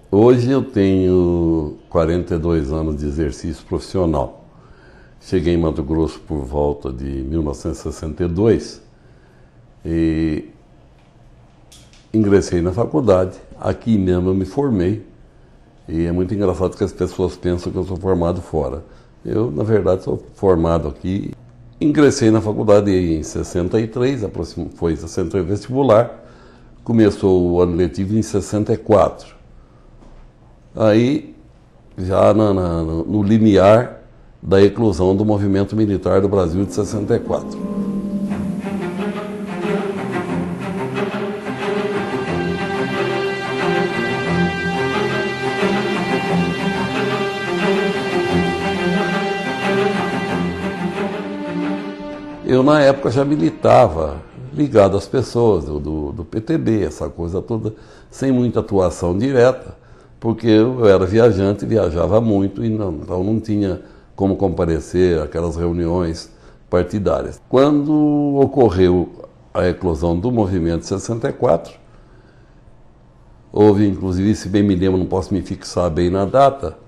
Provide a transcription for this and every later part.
Hoje eu tenho 42 anos de exercício profissional. Cheguei em Mato Grosso por volta de 1962 e ingressei na faculdade. Aqui mesmo eu me formei e é muito engraçado que as pessoas pensam que eu sou formado fora. Eu, na verdade, sou formado aqui. Ingressei na faculdade em 63, foi 63 vestibular, começou o ano letivo em 64. Aí, já no limiar da eclosão do movimento militar do Brasil de 64. Eu, na época, já militava ligado às pessoas do PTB, essa coisa toda, sem muita atuação direta, porque eu era viajante, viajava muito e então não tinha como comparecer àquelas reuniões partidárias. Quando ocorreu a eclosão do movimento de 64, houve, inclusive, se bem me lembro, não posso me fixar bem na data,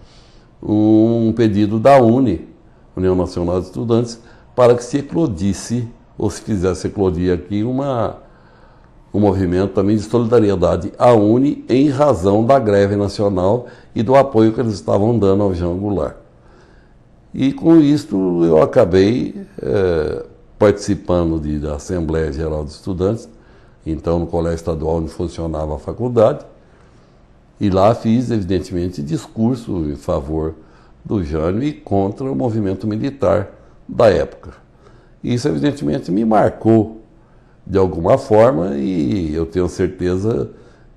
um pedido da UNE, União Nacional de Estudantes, para que se eclodisse, ou se fizesse eclodir aqui, um movimento também de solidariedade à UNE em razão da greve nacional e do apoio que eles estavam dando ao Jean Goulart. E com isto eu acabei participando da Assembleia Geral de Estudantes, então no Colégio Estadual onde funcionava a faculdade, e lá fiz, evidentemente, discurso em favor do Jânio e contra o movimento militar da época. Isso, evidentemente, me marcou de alguma forma e eu tenho certeza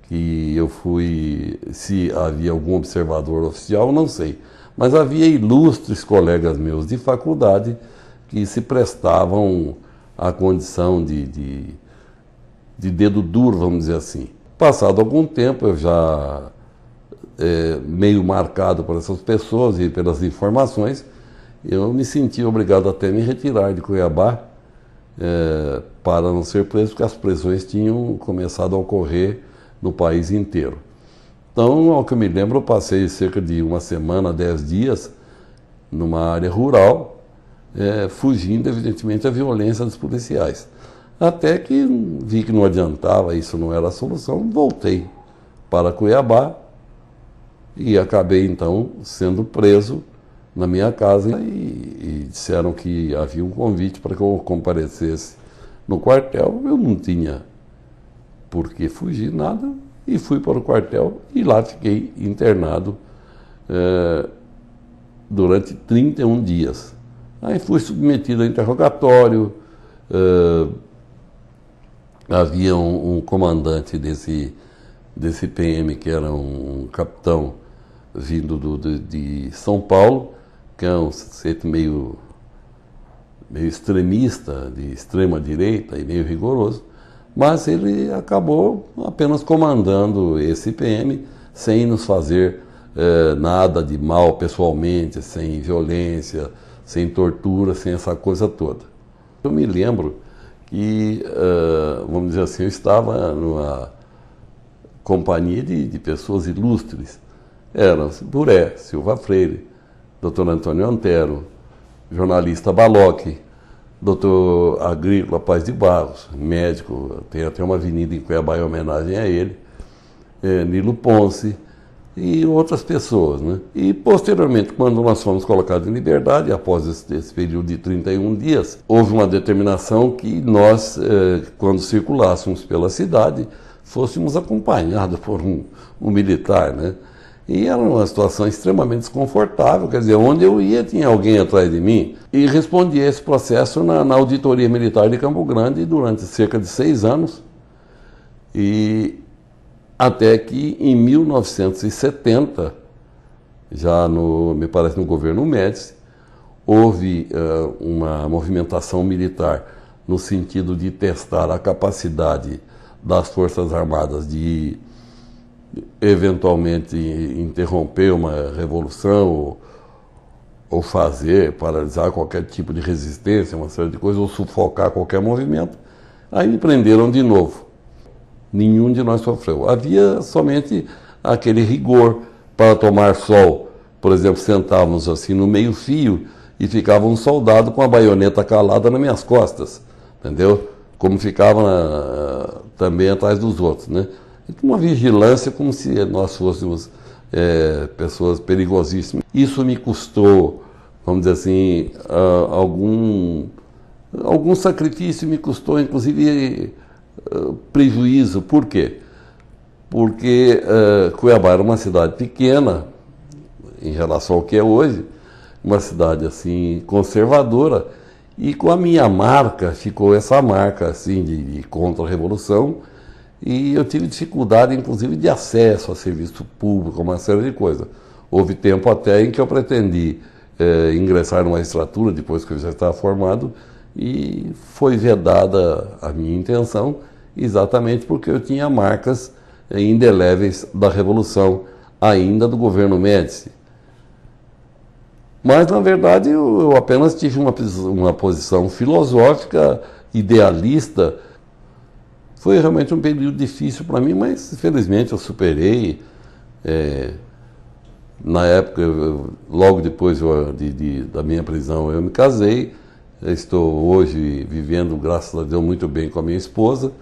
que eu fui, se havia algum observador oficial, não sei, mas havia ilustres colegas meus de faculdade que se prestavam à condição de dedo duro, vamos dizer assim. Passado algum tempo, eu já meio marcado por essas pessoas e pelas informações, eu me senti obrigado até a me retirar de Cuiabá para não ser preso, porque as prisões tinham começado a ocorrer no país inteiro. Então, ao que eu me lembro, eu passei cerca de uma semana, 10 dias, numa área rural, fugindo, evidentemente, da violência dos policiais. Até que vi que não adiantava, isso não era a solução, voltei para Cuiabá e acabei, então, sendo preso na minha casa e disseram que havia um convite para que eu comparecesse no quartel. Eu não tinha por que fugir nada e fui para o quartel e lá fiquei internado durante 31 dias. Aí fui submetido a interrogatório, havia um comandante desse PM que era um capitão vindo de São Paulo, que é um sujeito meio extremista, de extrema direita e meio rigoroso, mas ele acabou apenas comandando esse PM sem nos fazer nada de mal pessoalmente, sem violência, sem tortura, sem essa coisa toda. Eu me lembro que, vamos dizer assim, eu estava numa companhia de pessoas ilustres. Eram Buré, Silva Freire, Dr. Antônio Antero, jornalista Balocchi, Dr. Agrícola Paz de Barros, médico, tem até uma avenida em Cuiabá em homenagem a ele, Nilo Ponce e outras pessoas, né? E posteriormente, quando nós fomos colocados em liberdade, após esse período de 31 dias, houve uma determinação que nós, quando circulássemos pela cidade, fôssemos acompanhados por um militar, né? E era uma situação extremamente desconfortável, quer dizer, onde eu ia tinha alguém atrás de mim. E respondi a esse processo na Auditoria Militar de Campo Grande durante cerca de 6 anos. E até que em 1970, já me parece no governo Médici, houve uma movimentação militar no sentido de testar a capacidade das Forças Armadas de eventualmente interromper uma revolução ou fazer, paralisar qualquer tipo de resistência, uma série de coisas, ou sufocar qualquer movimento. Aí me prenderam de novo. Nenhum de nós sofreu. Havia somente aquele rigor para tomar sol. Por exemplo, sentávamos assim no meio-fio e ficava um soldado com a baioneta calada nas minhas costas, entendeu? Como ficava também atrás dos outros, né? Uma vigilância como se nós fôssemos pessoas perigosíssimas. Isso me custou, vamos dizer assim, algum sacrifício, me custou inclusive prejuízo. Por quê? Porque Cuiabá era uma cidade pequena em relação ao que é hoje, uma cidade assim conservadora, e com a minha marca ficou essa marca assim de contra-revolução. E eu tive dificuldade, inclusive, de acesso a serviço público, uma série de coisas. Houve tempo até em que eu pretendi ingressar numa magistratura, depois que eu já estava formado, e foi vedada a minha intenção, exatamente porque eu tinha marcas indeléveis da Revolução, ainda do governo Médici. Mas, na verdade, eu apenas tive uma posição filosófica, idealista. Foi realmente um período difícil para mim, mas felizmente eu superei. Na época, logo depois da minha prisão, eu me casei. Estou hoje vivendo, graças a Deus, muito bem com a minha esposa.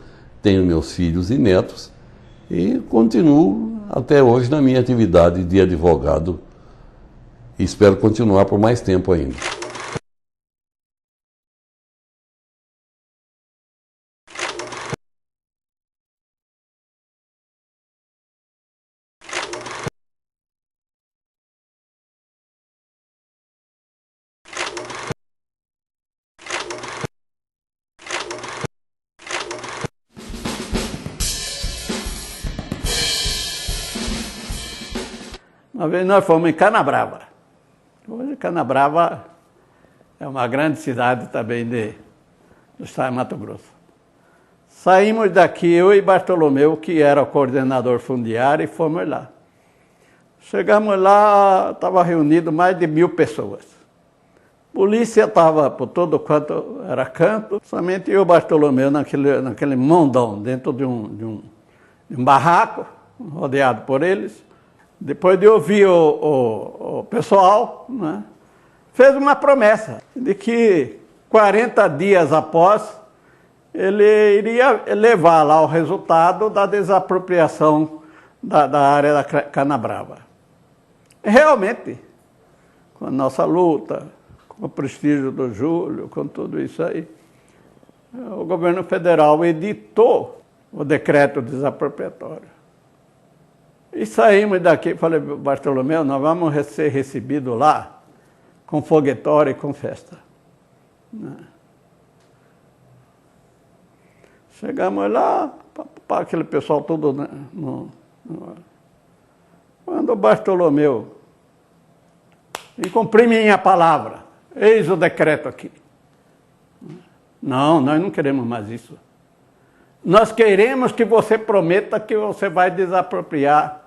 Tenho meus filhos e netos e continuo até hoje na minha atividade de advogado. E espero continuar por mais tempo ainda. Uma vez nós fomos em Canabrava. Hoje Canabrava é uma grande cidade também do estado de Mato Grosso. Saímos daqui, eu e Bartolomeu, que era o coordenador fundiário, e fomos lá. Chegamos lá, estava reunido mais de 1000 pessoas. Polícia estava por todo quanto era canto, somente eu e o Bartolomeu naquele mondão, dentro de um barraco, rodeado por eles. Depois de ouvir o pessoal, né, fez uma promessa de que 40 dias após ele iria levar lá o resultado da desapropriação da área da Canabrava. Realmente, com a nossa luta, com o prestígio do Júlio, com tudo isso aí, o governo federal editou o decreto desapropriatório. E saímos daqui, falei, Bartolomeu, nós vamos ser recebidos lá com foguetório e com festa. Chegamos lá, aquele pessoal todo, né, quando o Bartolomeu, e cumpri minha palavra, eis o decreto aqui. Não, nós não queremos mais isso. Nós queremos que você prometa que você vai desapropriar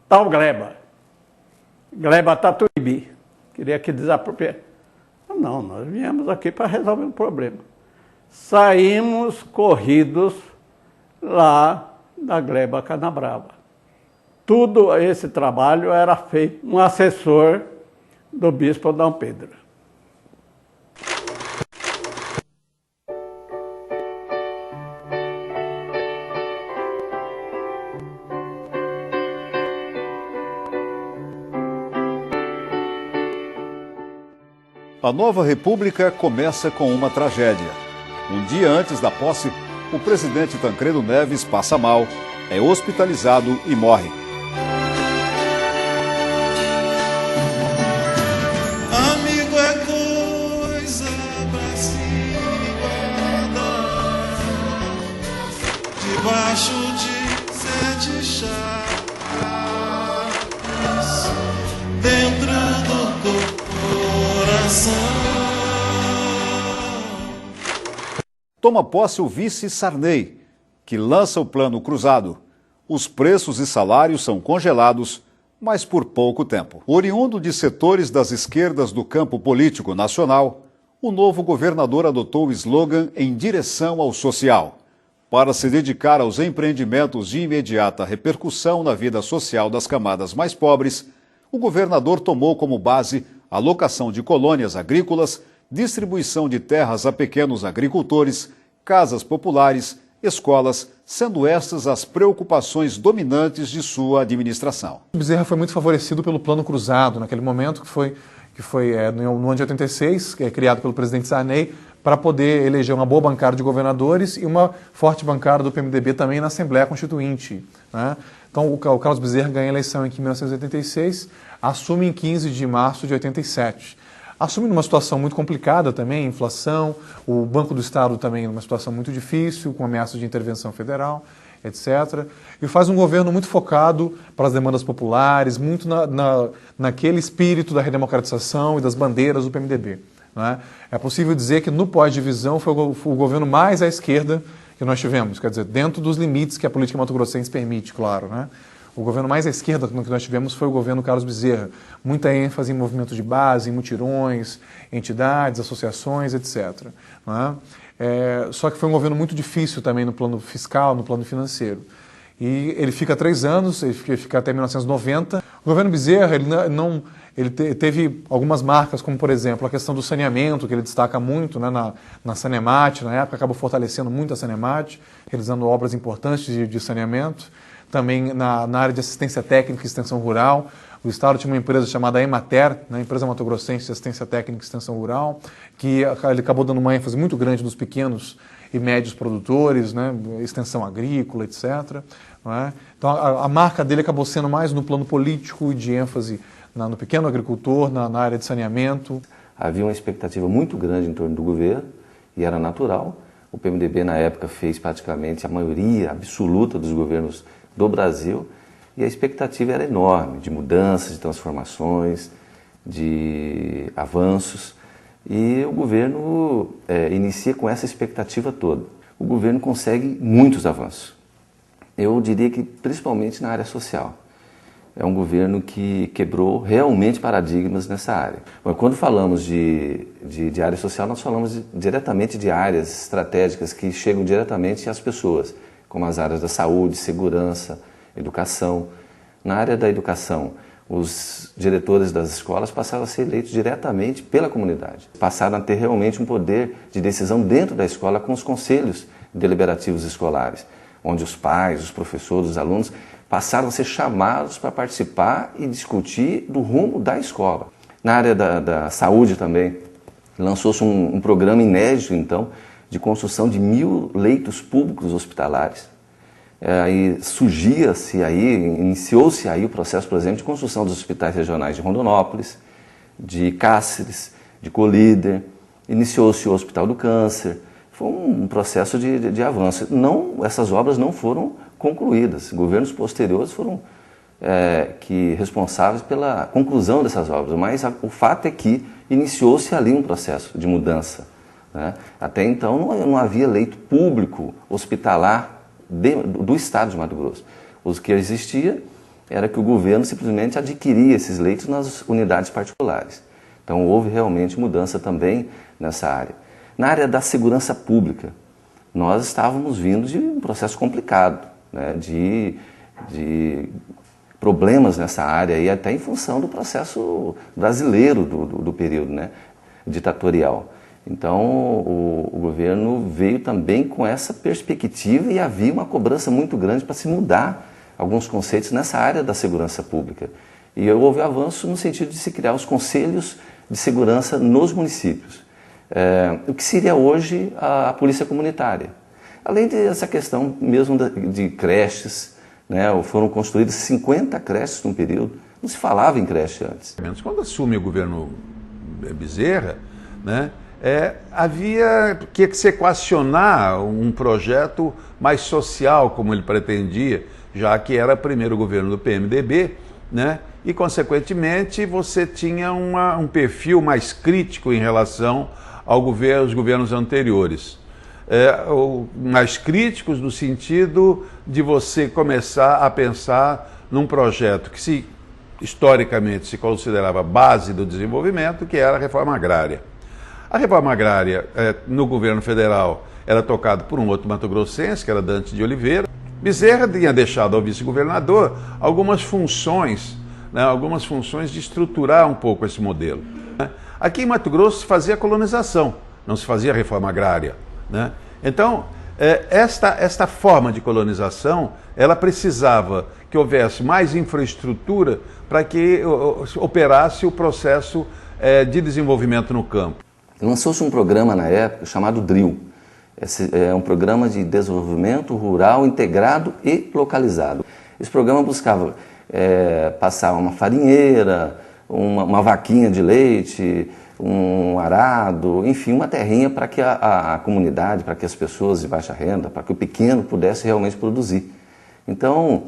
tal gleba. Gleba Tatuíbi. Queria que desapropriasse. Não, nós viemos aqui para resolver um problema. Saímos corridos lá da gleba Canabrava. Tudo esse trabalho era feito um assessor do bispo Dom Pedro. A nova república começa com uma tragédia. Um dia antes da posse, o presidente Tancredo Neves passa mal, é hospitalizado e morre. coração. Toma posse o vice Sarney, que lança o Plano Cruzado. Os preços e salários são congelados, mas por pouco tempo. Oriundo de setores das esquerdas do campo político nacional, o novo governador adotou o slogan em direção ao social. Para se dedicar aos empreendimentos de imediata repercussão na vida social das camadas mais pobres, o governador tomou como base a locação de colônias agrícolas, distribuição de terras a pequenos agricultores, casas populares, escolas, sendo estas as preocupações dominantes de sua administração. Bezerra foi muito favorecido pelo Plano Cruzado, naquele momento que foi no ano de 86, que é criado pelo presidente Sarney, para poder eleger uma boa bancada de governadores e uma forte bancada do PMDB também na Assembleia Constituinte, né? Então, o Carlos Bezerra ganha a eleição em 1986, assume em 15 de março de 87. Assume numa situação muito complicada também, inflação, o Banco do Estado também numa situação muito difícil, com ameaças de intervenção federal, etc. E faz um governo muito focado para as demandas populares, muito naquele espírito da redemocratização e das bandeiras do PMDB. Né? É possível dizer que no pós-divisão foi o governo mais à esquerda que nós tivemos, quer dizer, dentro dos limites que a política mato-grossense permite, claro, né? O governo mais à esquerda que nós tivemos foi o governo Carlos Bezerra. Muita ênfase em movimentos de base, em mutirões, entidades, associações, etc. Não é? Só que foi um governo muito difícil também no plano fiscal, no plano financeiro. E ele fica 3 anos, ele fica até 1990. O governo Bezerra, ele teve algumas marcas, como, por exemplo, a questão do saneamento, que ele destaca muito, né, na Sanemate, na época acabou fortalecendo muito a Sanemate, realizando obras importantes de saneamento. Também na área de assistência técnica e extensão rural. O Estado tinha uma empresa chamada Emater, né, Empresa Mato-Grossense de Assistência Técnica e Extensão Rural, que ele acabou dando uma ênfase muito grande nos pequenos e médios produtores, né, extensão agrícola, etc. Não é? Então a marca dele acabou sendo mais no plano político e de ênfase no pequeno agricultor, na área de saneamento. Havia uma expectativa muito grande em torno do governo e era natural. O PMDB na época fez praticamente a maioria absoluta dos governos do Brasil, e a expectativa era enorme, de mudanças, de transformações, de avanços, e o governo inicia com essa expectativa toda. O governo consegue muitos avanços, eu diria que principalmente na área social. É um governo que quebrou realmente paradigmas nessa área. Bom, quando falamos de área social, nós falamos diretamente de áreas estratégicas que chegam diretamente às pessoas, como as áreas da saúde, segurança, educação. Na área da educação, os diretores das escolas passaram a ser eleitos diretamente pela comunidade. Passaram a ter realmente um poder de decisão dentro da escola com os conselhos deliberativos escolares, onde os pais, os professores, os alunos passaram a ser chamados para participar e discutir do rumo da escola. Na área da saúde também, lançou-se um programa inédito, então, de construção de 1.000 leitos públicos hospitalares. Iniciou-se aí o processo, por exemplo, de construção dos hospitais regionais de Rondonópolis, de Cáceres, de Colíder, iniciou-se o Hospital do Câncer. Foi um processo de avanço. Essas obras não foram concluídas. Governos posteriores foram responsáveis pela conclusão dessas obras, mas o fato é que iniciou-se ali um processo de mudança. Né? Até então não havia leito público hospitalar do estado de Mato Grosso. O que existia era que o governo simplesmente adquiria esses leitos nas unidades particulares. Então houve realmente mudança também nessa área. Na área da segurança pública, nós estávamos vindo de um processo complicado, né, de problemas nessa área, e até em função do processo brasileiro do período, né, ditatorial. Então, o governo veio também com essa perspectiva e havia uma cobrança muito grande para se mudar alguns conceitos nessa área da segurança pública. E houve avanço no sentido de se criar os conselhos de segurança nos municípios. O que seria hoje a polícia comunitária. Além dessa questão mesmo de creches, né, foram construídas 50 creches num período, não se falava em creche antes. Quando assume o governo Bezerra, né, havia que se equacionar um projeto mais social, como ele pretendia, já que era primeiro o governo do PMDB, né, e, consequentemente, você tinha um perfil mais crítico em relação aos governos anteriores. Mais críticos no sentido de você começar a pensar num projeto que historicamente se considerava base do desenvolvimento, que era a reforma agrária. A reforma agrária no governo federal era tocada por um outro mato-grossense, que era Dante de Oliveira. Bezerra tinha deixado ao vice-governador algumas funções de estruturar um pouco esse modelo. Aqui em Mato Grosso se fazia colonização, não se fazia reforma agrária. Então, esta forma de colonização, ela precisava que houvesse mais infraestrutura para que operasse o processo de desenvolvimento no campo. Lançou-se um programa na época chamado DRIL. Esse é um programa de desenvolvimento rural integrado e localizado. Esse programa buscava passar uma farinheira, uma vaquinha de leite, um arado, enfim, uma terrinha para que a comunidade, para que as pessoas de baixa renda, para que o pequeno pudesse realmente produzir. Então,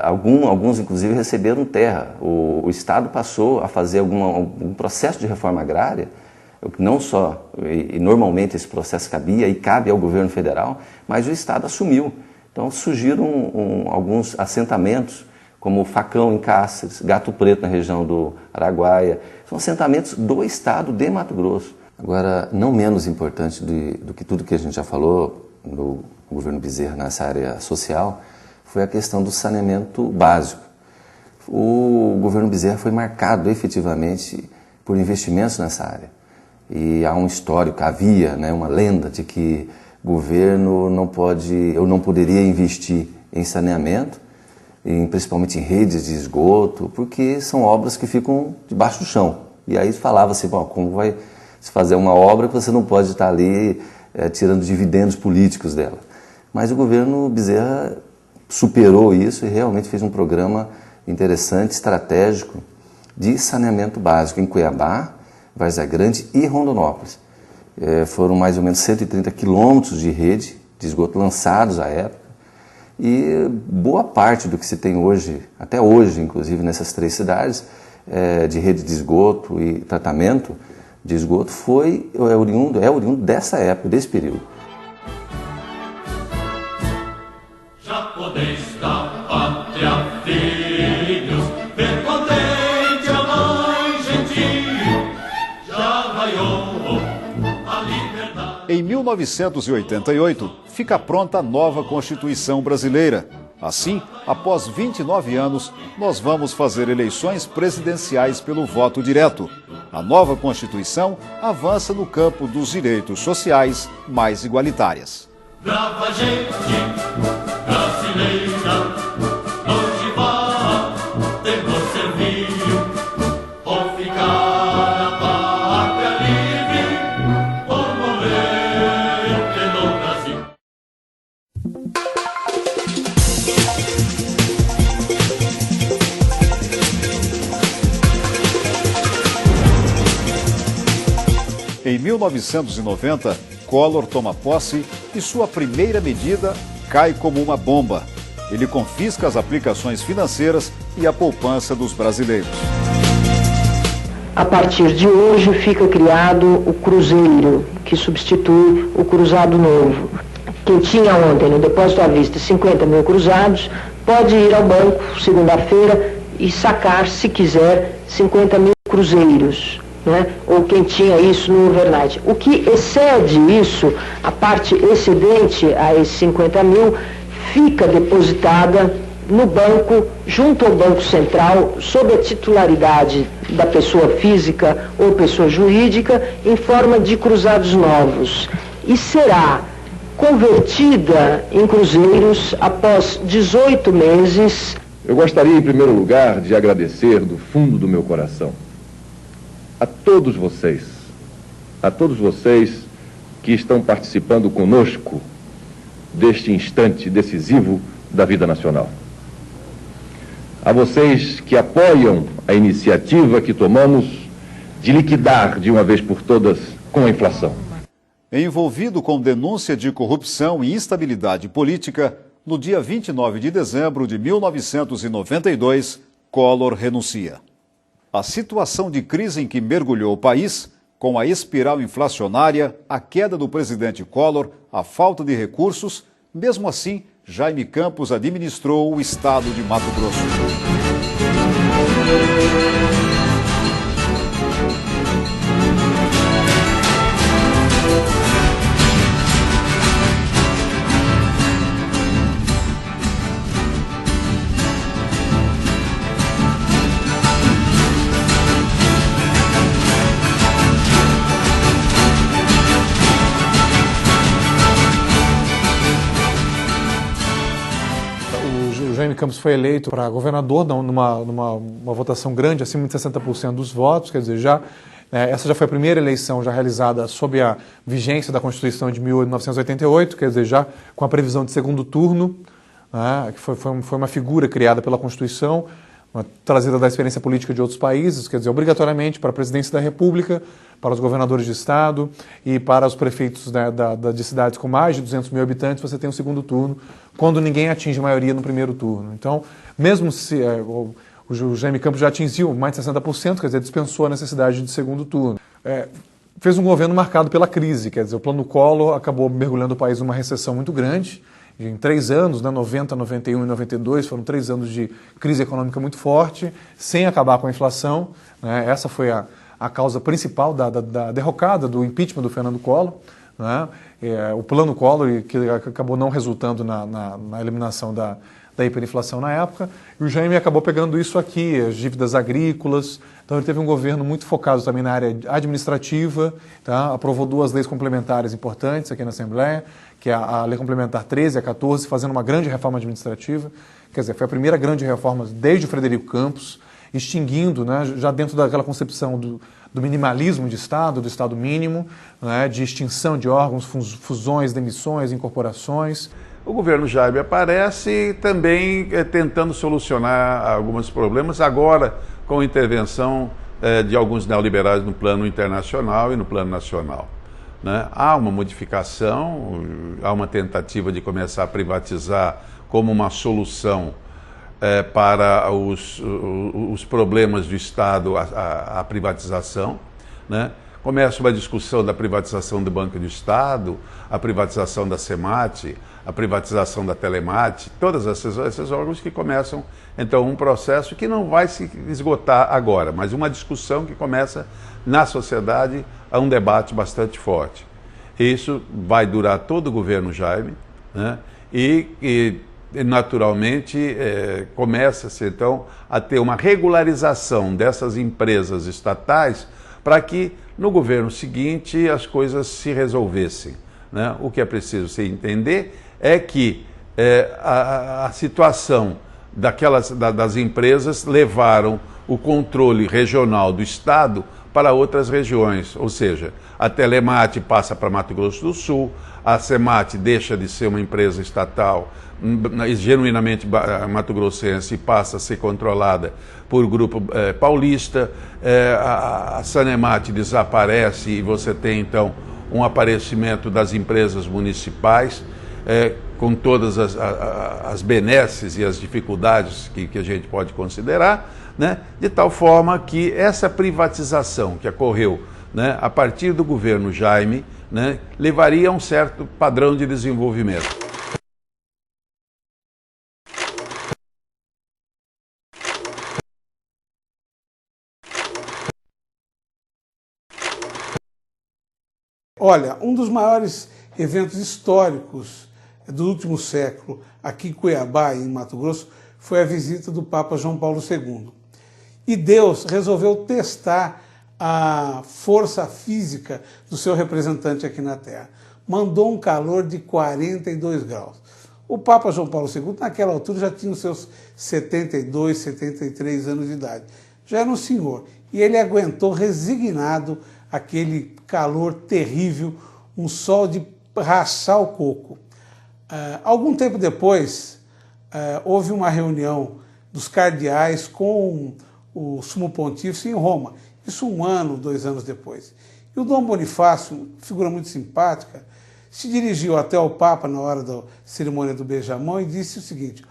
alguns inclusive receberam terra. O Estado passou a fazer algum processo de reforma agrária, não só, e normalmente esse processo cabia e cabe ao governo federal, mas o Estado assumiu. Então surgiram alguns assentamentos, como Facão em Cáceres, Gato Preto na região do Araguaia. São assentamentos do Estado de Mato Grosso. Agora, não menos importante do que tudo que a gente já falou no governo Bezerra nessa área social, foi a questão do saneamento básico. O governo Bezerra foi marcado efetivamente por investimentos nessa área. E há um histórico, havia uma lenda de que o governo não poderia investir em saneamento, principalmente em redes de esgoto, porque são obras que ficam debaixo do chão. E aí falava-se, como vai se fazer uma obra que você não pode estar ali tirando dividendos políticos dela. Mas o governo Bezerra superou isso e realmente fez um programa interessante, estratégico, de saneamento básico em Cuiabá, Várzea Grande e Rondonópolis. Foram mais ou menos 130 quilômetros de rede de esgoto lançados à época. E boa parte do que se tem hoje, até hoje, inclusive, nessas 3 cidades, de rede de esgoto e tratamento de esgoto, é oriundo dessa época, desse período. Japonês da pátria, filhos, ver contente a mãe gentil, já raiou a liberdade. Em 1988, fica pronta a nova Constituição brasileira. Assim, após 29 anos, nós vamos fazer eleições presidenciais pelo voto direto. A nova Constituição avança no campo dos direitos sociais mais igualitárias. Brava gente brasileira, onde vá, temor servil, ou ficar a pátria livre, ou morrer pelo Brasil. Em 1990, Collor toma posse e sua primeira medida cai como uma bomba. Ele confisca as aplicações financeiras e a poupança dos brasileiros. A partir de hoje fica criado o Cruzeiro, que substitui o Cruzado Novo. Quem tinha ontem no depósito à vista 50 mil cruzados, pode ir ao banco segunda-feira e sacar, se quiser, 50 mil cruzeiros. Ou quem tinha isso no overnight. O que excede isso, a parte excedente a esses 50 mil, fica depositada no banco, junto ao Banco Central, sob a titularidade da pessoa física ou pessoa jurídica, em forma de cruzados novos. E será convertida em cruzeiros após 18 meses. Eu gostaria, em primeiro lugar, de agradecer do fundo do meu coração a todos vocês que estão participando conosco deste instante decisivo da vida nacional. A vocês que apoiam a iniciativa que tomamos de liquidar de uma vez por todas com a inflação. Envolvido com denúncia de corrupção e instabilidade política, no dia 29 de dezembro de 1992, Collor renuncia. A situação de crise em que mergulhou o país, com a espiral inflacionária, a queda do presidente Collor, a falta de recursos, mesmo assim, Jaime Campos administrou o estado de Mato Grosso. Jaime Campos foi eleito para governador numa votação grande, acima de 60% dos votos, quer dizer, essa já foi a primeira eleição já realizada sob a vigência da Constituição de 1988, quer dizer, já com a previsão de segundo turno, né, que foi uma figura criada pela Constituição, trazida da experiência política de outros países, quer dizer, obrigatoriamente para a presidência da República, para os governadores de estado e para os prefeitos, né, de cidades com mais de 200 mil habitantes, você tem um segundo turno, quando ninguém atinge maioria no primeiro turno. Então, mesmo se o Jaime Campos já atingiu mais de 60%, quer dizer, dispensou a necessidade de segundo turno. Fez um governo marcado pela crise, quer dizer, o plano Collor acabou mergulhando o país numa recessão muito grande. Em 3 anos, né, 90, 91 e 92, foram 3 anos de crise econômica muito forte, sem acabar com a inflação, né? Essa foi a causa principal da derrocada, do impeachment do Fernando Collor, né? O plano Collor, que acabou não resultando na eliminação da hiperinflação na época, e o Jaime acabou pegando isso aqui, as dívidas agrícolas. Então ele teve um governo muito focado também na área administrativa, tá? Aprovou 2 leis complementares importantes aqui na Assembleia, que é a Lei Complementar 13 e a 14, fazendo uma grande reforma administrativa. Quer dizer, foi a primeira grande reforma desde o Frederico Campos, extinguindo, né, já dentro daquela concepção do minimalismo de Estado, do Estado mínimo, né, de extinção de órgãos, fusões, demissões, incorporações. O governo Jaime aparece também tentando solucionar alguns problemas, agora com a intervenção de alguns neoliberais no plano internacional e no plano nacional, né? Há uma modificação, há uma tentativa de começar a privatizar como uma solução para os problemas do Estado, a privatização, né? Começa uma discussão da privatização do Banco do Estado, a privatização da SEMAT, a privatização da Telemate, todos esses órgãos que começam, então, um processo que não vai se esgotar agora, mas uma discussão que começa na sociedade a um debate bastante forte. Isso vai durar todo o governo Jaime, né? E naturalmente, começa-se, então, a ter uma regularização dessas empresas estatais para que, no governo seguinte, as coisas se resolvessem, né? O que é preciso se entender é que a situação das empresas levaram o controle regional do Estado para outras regiões, ou seja, a Telemate passa para Mato Grosso do Sul, a SEMAT deixa de ser uma empresa estatal genuinamente mato-grossense e passa a ser controlada por grupo paulista, a Sanemat desaparece e você tem então um aparecimento das empresas municipais, com todas as benesses e as dificuldades que a gente pode considerar, né? De tal forma que essa privatização que ocorreu, né, a partir do governo Jaime, né, levaria a um certo padrão de desenvolvimento. Olha, um dos maiores eventos históricos do último século aqui em Cuiabá, em Mato Grosso, foi a visita do Papa João Paulo II. E Deus resolveu testar a força física do seu representante aqui na Terra. Mandou um calor de 42 graus. O Papa João Paulo II, naquela altura, já tinha os seus 72, 73 anos de idade. Já era um senhor. E ele aguentou resignado aquele calor terrível, um sol de rachar o coco. Algum tempo depois, houve uma reunião dos cardeais com o Sumo Pontífice em Roma. Isso 1 ano, 2 anos depois. E o Dom Bonifácio, figura muito simpática, se dirigiu até o Papa na hora da cerimônia do beijamão e disse o seguinte: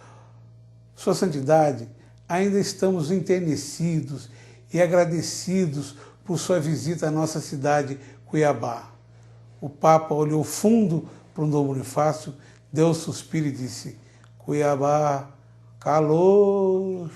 Sua Santidade, ainda estamos enternecidos e agradecidos por sua visita à nossa cidade, Cuiabá. O Papa olhou fundo para o Dom Bonifácio, deu um suspiro e disse: Cuiabá, calor.